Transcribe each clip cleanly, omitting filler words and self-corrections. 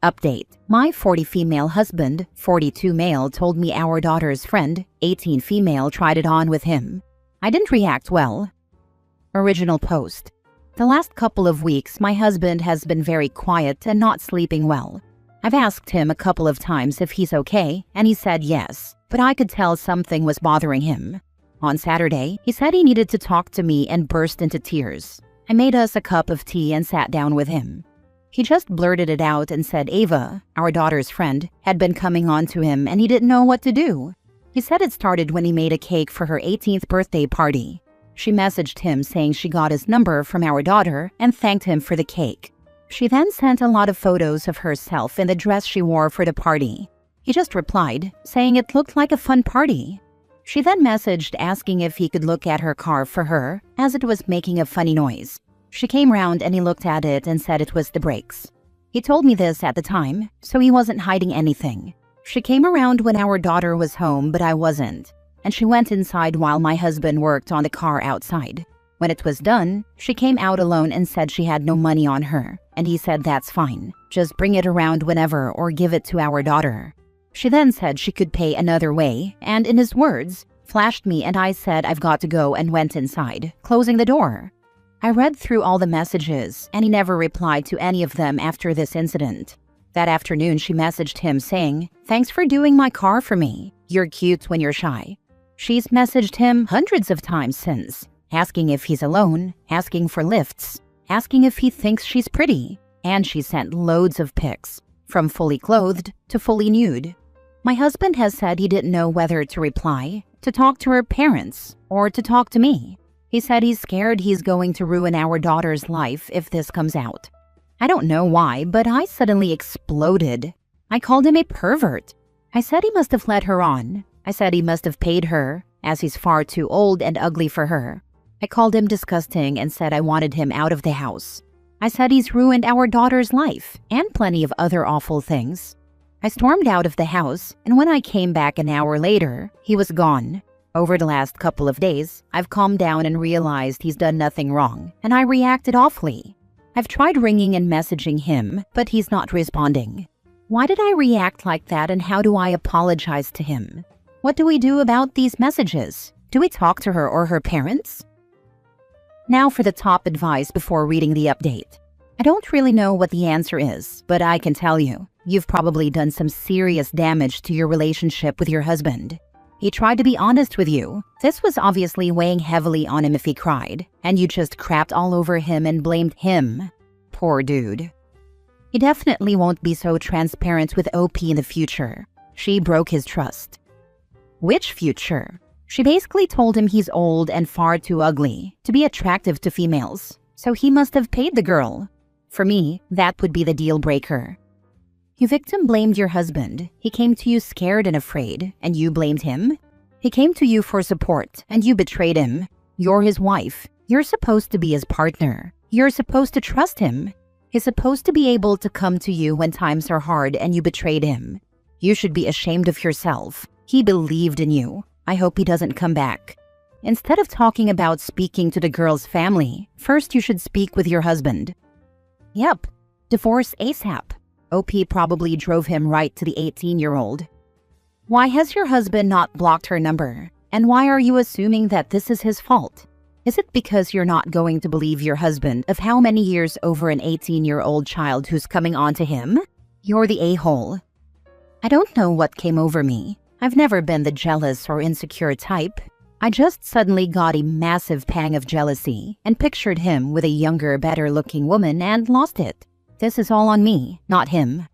Update. My 40 female husband, 42 male, told me our daughter's friend, 18 female, tried it on with him. I didn't react well. Original post. The last couple of weeks, my husband has been very quiet and not sleeping well. I've asked him a couple of times if he's okay, and he said yes, but I could tell something was bothering him. On Saturday, he said he needed to talk to me and burst into tears. I made us a cup of tea and sat down with him. He just blurted it out and said Ava, our daughter's friend, had been coming on to him and he didn't know what to do. He said it started when he made a cake for her 18th birthday party. She messaged him saying she got his number from our daughter and thanked him for the cake. She then sent a lot of photos of herself in the dress she wore for the party. He just replied, saying it looked like a fun party. She then messaged asking if he could look at her car for her, as it was making a funny noise. She came round and he looked at it and said it was the brakes. He told me this at the time, so he wasn't hiding anything. She came around when our daughter was home, but I wasn't, and she went inside while my husband worked on the car outside. When it was done, she came out alone and said she had no money on her, and he said that's fine, just bring it around whenever or give it to our daughter. She then said she could pay another way, and in his words, flashed me and I said I've got to go and went inside, closing the door. I read through all the messages and he never replied to any of them after this incident. That afternoon she messaged him saying, "Thanks for doing my car for me. You're cute when you're shy." She's messaged him hundreds of times since, asking if he's alone, asking for lifts, asking if he thinks she's pretty, and she sent loads of pics, from fully clothed to fully nude. My husband has said he didn't know whether to reply, to talk to her parents, or to talk to me. He said he's scared he's going to ruin our daughter's life if this comes out. I don't know why, but I suddenly exploded. I called him a pervert. I said he must have led her on. I said he must have paid her, as he's far too old and ugly for her. I called him disgusting and said I wanted him out of the house. I said he's ruined our daughter's life, and plenty of other awful things. I stormed out of the house, and when I came back an hour later, he was gone. Over the last couple of days, I've calmed down and realized he's done nothing wrong, and I reacted awfully. I've tried ringing and messaging him, but he's not responding. Why did I react like that, and how do I apologize to him? What do we do about these messages? Do we talk to her or her parents? Now for the top advice before reading the update. I don't really know what the answer is, but I can tell you, you've probably done some serious damage to your relationship with your husband. He tried to be honest with you. This was obviously weighing heavily on him if he cried, and you just crapped all over him and blamed him. Poor dude. He definitely won't be so transparent with OP in the future. She broke his trust. Which future? She basically told him he's old and far too ugly to be attractive to females, so he must have paid the girl. For me, that would be the deal breaker. You victim blamed your husband. He came to you scared and afraid, and you blamed him? He came to you for support, and you betrayed him. You're his wife. You're supposed to be his partner. You're supposed to trust him. He's supposed to be able to come to you when times are hard and you betrayed him. You should be ashamed of yourself. He believed in you. I hope he doesn't come back. Instead of talking about speaking to the girl's family, first you should speak with your husband. Yep, divorce ASAP. OP probably drove him right to the 18-year-old. Why has your husband not blocked her number? And why are you assuming that this is his fault? Is it because you're not going to believe your husband of how many years over an 18-year-old child who's coming on to him? You're the a-hole. I don't know what came over me. I've never been the jealous or insecure type. I just suddenly got a massive pang of jealousy and pictured him with a younger, better-looking woman and lost it. This is all on me, not him.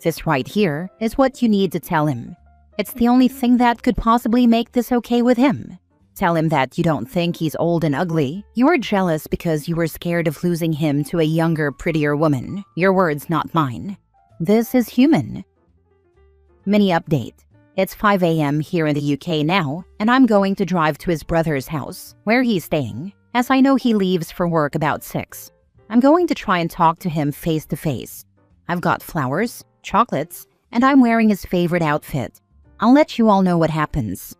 This right here is what you need to tell him. It's the only thing that could possibly make this okay with him. Tell him that you don't think he's old and ugly. You're jealous because you were scared of losing him to a younger, prettier woman. Your words, not mine. This is human. Mini update. It's 5 a.m. here in the UK now, and I'm going to drive to his brother's house, where he's staying, as I know he leaves for work about 6. I'm going to try and talk to him face to face. I've got flowers, chocolates, and I'm wearing his favorite outfit. I'll let you all know what happens.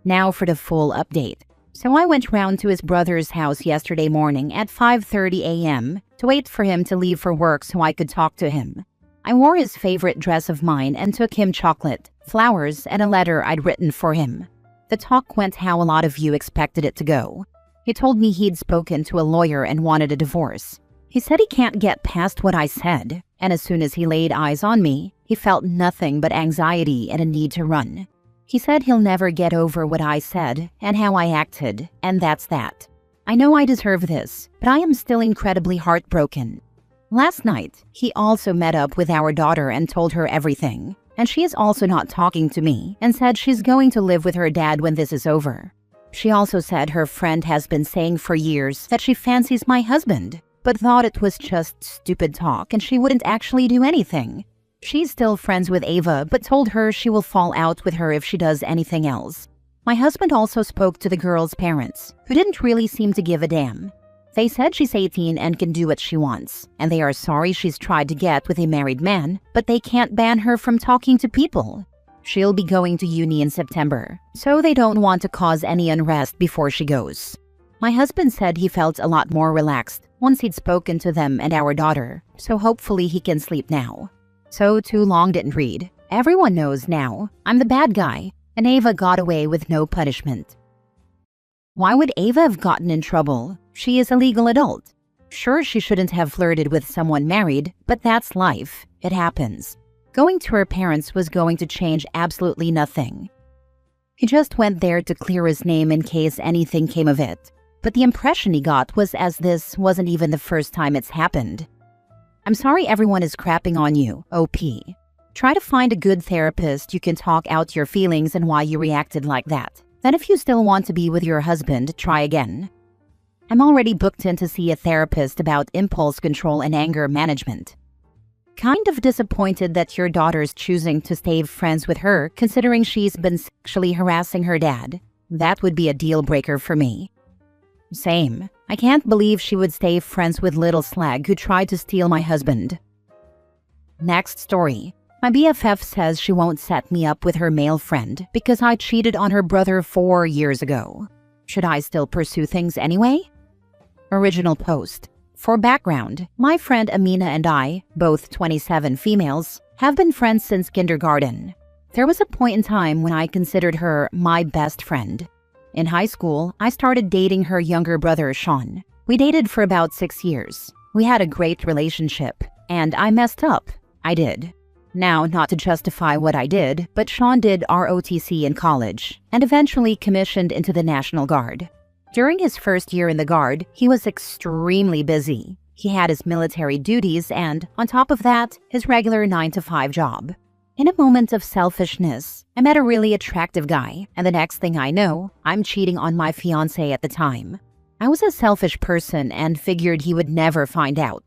Now for the full update. So I went round to his brother's house yesterday morning at 5:30 a.m. to wait for him to leave for work so I could talk to him. I wore his favorite dress of mine and took him chocolate, flowers, and a letter I'd written for him. The talk went how a lot of you expected it to go. He told me he'd spoken to a lawyer and wanted a divorce. He said he can't get past what I said, and as soon as he laid eyes on me, he felt nothing but anxiety and a need to run. He said he'll never get over what I said and how I acted, and that's that. I know I deserve this, but I am still incredibly heartbroken. Last night, he also met up with our daughter and told her everything, and she is also not talking to me and said she's going to live with her dad when this is over. She also said her friend has been saying for years that she fancies my husband, but thought it was just stupid talk and she wouldn't actually do anything. She's still friends with Ava, but told her she will fall out with her if she does anything else. My husband also spoke to the girl's parents, who didn't really seem to give a damn. They said she's 18 and can do what she wants, and they are sorry she's tried to get with a married man, but they can't ban her from talking to people. She'll be going to uni in September, so they don't want to cause any unrest before she goes. My husband said he felt a lot more relaxed once he'd spoken to them and our daughter, so hopefully he can sleep now. So too long didn't read. Everyone knows now I'm the bad guy, and Ava got away with no punishment. Why would Ava have gotten in trouble? She is a legal adult. Sure, she shouldn't have flirted with someone married, but that's life. It happens. Going to her parents was going to change absolutely nothing. He just went there to clear his name in case anything came of it. But the impression he got was as this wasn't even the first time it's happened. I'm sorry everyone is crapping on you, OP. Try to find a good therapist you can talk out your feelings and why you reacted like that. Then if you still want to be with your husband, try again. I'm already booked in to see a therapist about impulse control and anger management. Kind of disappointed that your daughter's choosing to stay friends with her considering she's been sexually harassing her dad. That would be a deal breaker for me. Same. I can't believe she would stay friends with little slag who tried to steal my husband. Next story. My BFF says she won't set me up with her male friend because I cheated on her brother 4 years ago. Should I still pursue things anyway? Original post. For background, my friend Amina and I, both 27 females, have been friends since kindergarten. There was a point in time when I considered her my best friend. In high school, I started dating her younger brother, Sean. We dated for about 6 years. We had a great relationship, and I messed up. I did. Now, not to justify what I did, but Sean did ROTC in college, and eventually commissioned into the National Guard. During his first year in the Guard, he was extremely busy. He had his military duties and, on top of that, his regular 9-to-5 job. In a moment of selfishness, I met a really attractive guy, and the next thing I know, I'm cheating on my fiancé at the time. I was a selfish person and figured he would never find out.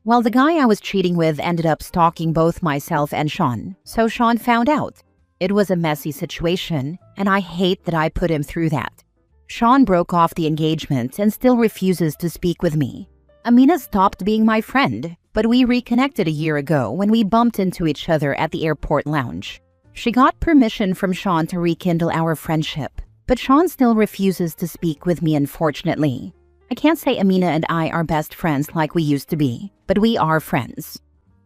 Well, the guy I was cheating with ended up stalking both myself and Sean, so Sean found out. It was a messy situation, and I hate that I put him through that. Sean broke off the engagement and still refuses to speak with me. Amina stopped being my friend, but we reconnected a year ago when we bumped into each other at the airport lounge. She got permission from Sean to rekindle our friendship, but Sean still refuses to speak with me, unfortunately. I can't say Amina and I are best friends like we used to be, but we are friends.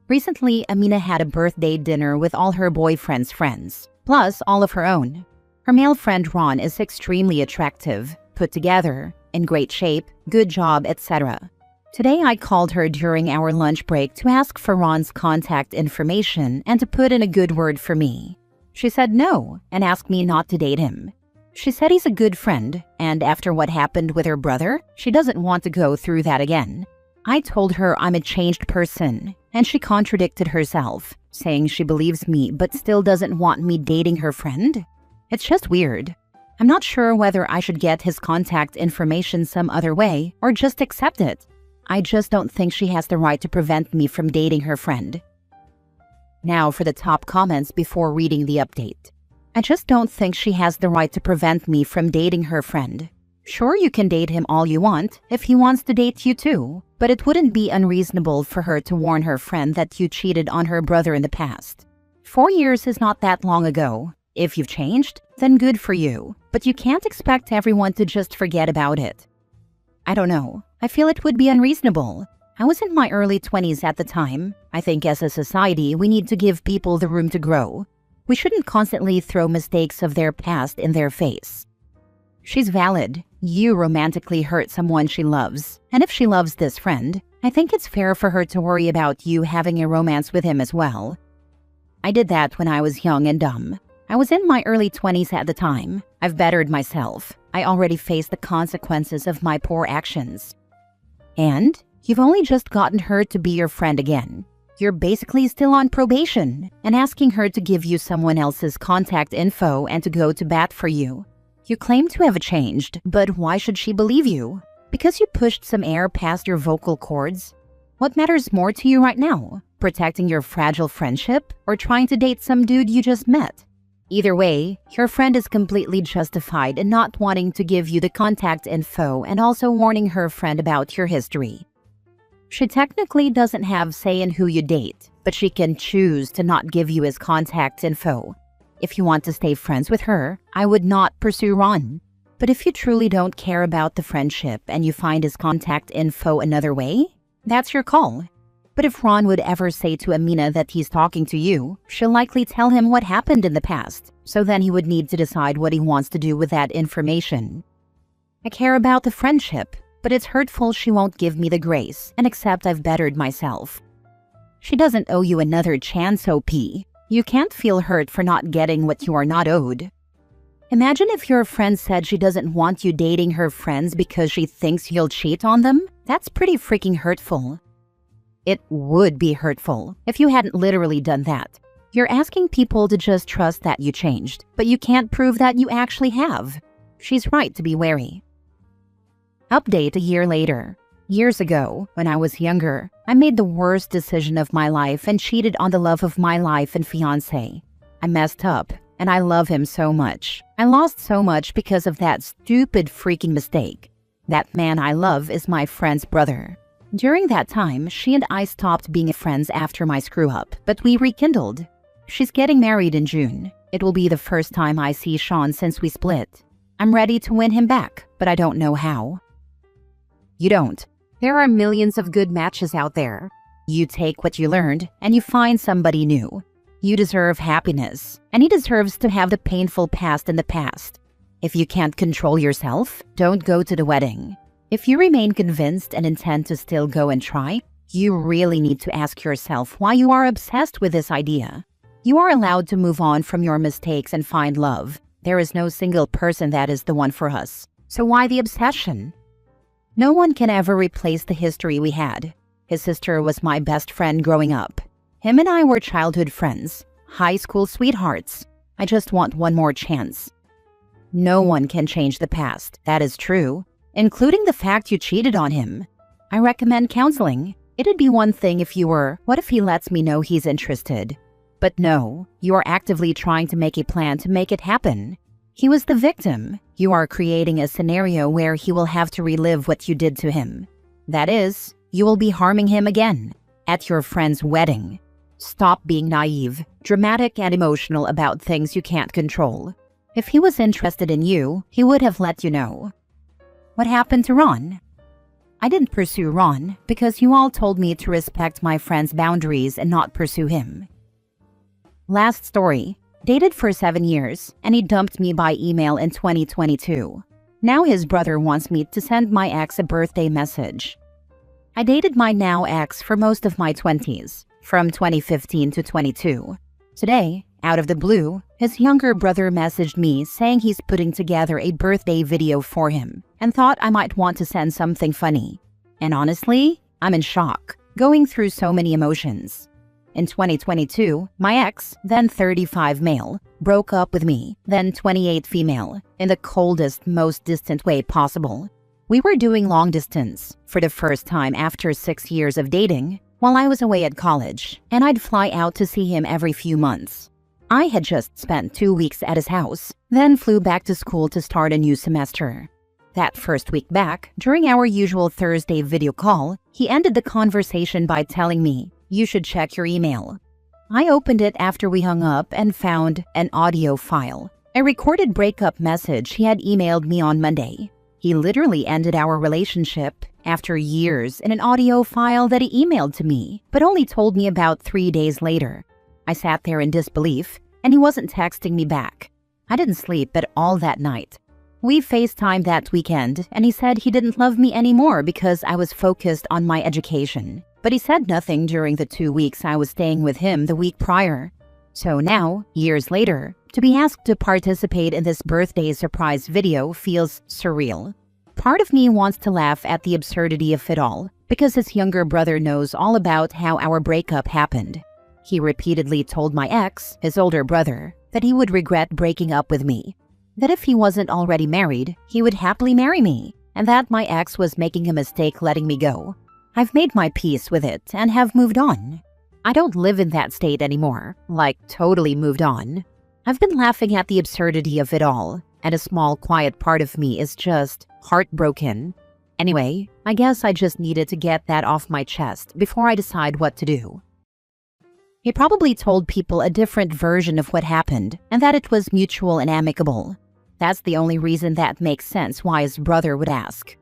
Recently, Amina had a birthday dinner with all her boyfriend's friends, plus all of her own. Her male friend Ron is extremely attractive, put together, in great shape, good job, etc. Today I called her during our lunch break to ask for Ron's contact information and to put in a good word for me. She said no and asked me not to date him. She said he's a good friend, and after what happened with her brother, she doesn't want to go through that again. I told her I'm a changed person, and she contradicted herself, saying she believes me but still doesn't want me dating her friend. It's just weird. I'm not sure whether I should get his contact information some other way or just accept it. I just don't think she has the right to prevent me from dating her friend. Now for the top comments before reading the update. I just don't think she has the right to prevent me from dating her friend. Sure, you can date him all you want if he wants to date you too, but it wouldn't be unreasonable for her to warn her friend that you cheated on her brother in the past. 4 years is not that long ago. If you've changed, then good for you, but you can't expect everyone to just forget about it. I don't know. I feel it would be unreasonable. I was in my early 20s at the time. I think as a society, we need to give people the room to grow. We shouldn't constantly throw mistakes of their past in their face. She's valid. You romantically hurt someone she loves. And if she loves this friend, I think it's fair for her to worry about you having a romance with him as well. I did that when I was young and dumb. I was in my early 20s at the time. I've bettered myself. I already faced the consequences of my poor actions. And you've only just gotten her to be your friend again. You're basically still on probation and asking her to give you someone else's contact info and to go to bat for you. You claim to have changed, but why should she believe you? Because you pushed some air past your vocal cords? What matters more to you right now? Protecting your fragile friendship or trying to date some dude you just met? Either way, your friend is completely justified in not wanting to give you the contact info and also warning her friend about your history. She technically doesn't have say in who you date, but she can choose to not give you his contact info. If you want to stay friends with her, I would not pursue Ron. But if you truly don't care about the friendship and you find his contact info another way, that's your call. But if Ron would ever say to Amina that he's talking to you, she'll likely tell him what happened in the past, so then he would need to decide what he wants to do with that information. I care about the friendship, but it's hurtful she won't give me the grace and accept I've bettered myself. She doesn't owe you another chance, OP. You can't feel hurt for not getting what you are not owed. Imagine if your friend said she doesn't want you dating her friends because she thinks you'll cheat on them. That's pretty freaking hurtful. It would be hurtful if you hadn't literally done that. You're asking people to just trust that you changed, but you can't prove that you actually have. She's right to be wary. Update a year later. Years ago, when I was younger, I made the worst decision of my life and cheated on the love of my life and fiancé. I messed up, and I love him so much. I lost so much because of that stupid freaking mistake. That man I love is my friend's brother. During that time, she and I stopped being friends after my screw-up, but we rekindled. She's getting married in June. It will be the first time I see Sean since we split. I'm ready to win him back, but I don't know how. You don't. There are millions of good matches out there. You take what you learned, and you find somebody new. You deserve happiness, and he deserves to have the painful past in the past. If you can't control yourself, don't go to the wedding. If you remain convinced and intend to still go and try, you really need to ask yourself why you are obsessed with this idea. You are allowed to move on from your mistakes and find love. There is no single person that is the one for us. So why the obsession? No one can ever replace the history we had. His sister was my best friend growing up. Him and I were childhood friends, high school sweethearts. I just want one more chance. No one can change the past, that is true, including the fact you cheated on him. I recommend counseling. It'd be one thing if you were, what if he lets me know he's interested? But no, you are actively trying to make a plan to make it happen. He was the victim. You are creating a scenario where he will have to relive what you did to him. That is, you will be harming him again, at your friend's wedding. Stop being naive, dramatic and emotional about things you can't control. If he was interested in you, he would have let you know. What happened to Ron? I didn't pursue Ron because you all told me to respect my friend's boundaries and not pursue him. Last story. Dated for 7 years, and he dumped me by email in 2022. Now his brother wants me to send my ex a birthday message. I dated my now ex for most of my 20s, from 2015 to 22. Today, out of the blue, his younger brother messaged me saying he's putting together a birthday video for him and thought I might want to send something funny. And honestly, I'm in shock, going through so many emotions. In 2022, my ex, then 35 male, broke up with me, then 28 female, in the coldest, most distant way possible. We were doing long distance, for the first time after 6 years of dating, while I was away at college, and I'd fly out to see him every few months. I had just spent 2 weeks at his house, then flew back to school to start a new semester. That first week back, during our usual Thursday video call, he ended the conversation by telling me, "You should check your email." I opened it after we hung up and found an audio file, a recorded breakup message he had emailed me on Monday. He literally ended our relationship after years in an audio file that he emailed to me, but only told me about 3 days later. I sat there in disbelief, and he wasn't texting me back. I didn't sleep at all that night. We FaceTimed that weekend, and he said he didn't love me anymore because I was focused on my education. But he said nothing during the 2 weeks I was staying with him the week prior. So now, years later, to be asked to participate in this birthday surprise video feels surreal. Part of me wants to laugh at the absurdity of it all, because his younger brother knows all about how our breakup happened. He repeatedly told my ex, his older brother, that he would regret breaking up with me, that if he wasn't already married, he would happily marry me, and that my ex was making a mistake letting me go. I've made my peace with it and have moved on. I don't live in that state anymore, like totally moved on. I've been laughing at the absurdity of it all, and a small quiet part of me is just heartbroken. Anyway, I guess I just needed to get that off my chest before I decide what to do. He probably told people a different version of what happened and that it was mutual and amicable. That's the only reason that makes sense why his brother would ask.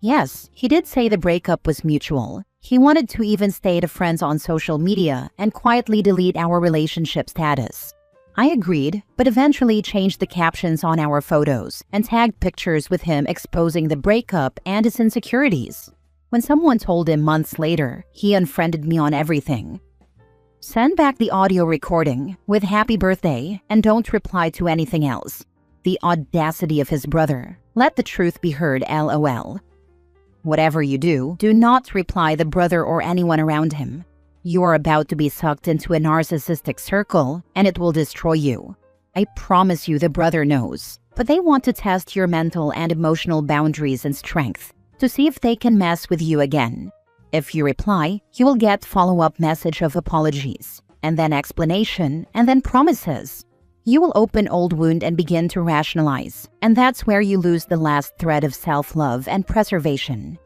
Yes, he did say the breakup was mutual. He wanted to even stay to friends on social media and quietly delete our relationship status. I agreed, but eventually changed the captions on our photos and tagged pictures with him exposing the breakup and his insecurities. When someone told him months later, he unfriended me on everything. Send back the audio recording with happy birthday and don't reply to anything else. The audacity of his brother. Let the truth be heard, LOL. Whatever you do, do not reply the brother or anyone around him. You are about to be sucked into a narcissistic circle and it will destroy you. I promise you the brother knows, but they want to test your mental and emotional boundaries and strength to see if they can mess with you again. If you reply, you will get follow-up message of apologies, and then explanation, and then promises. You will open old wound and begin to rationalize, and that's where you lose the last thread of self-love and preservation.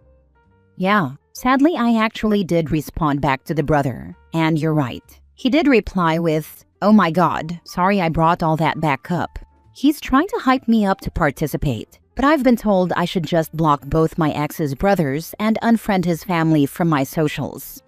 Yeah, sadly I actually did respond back to the brother, and you're right. He did reply with, "Oh my god, sorry I brought all that back up." He's trying to hype me up to participate. But I've been told I should just block both my ex's brothers and unfriend his family from my socials.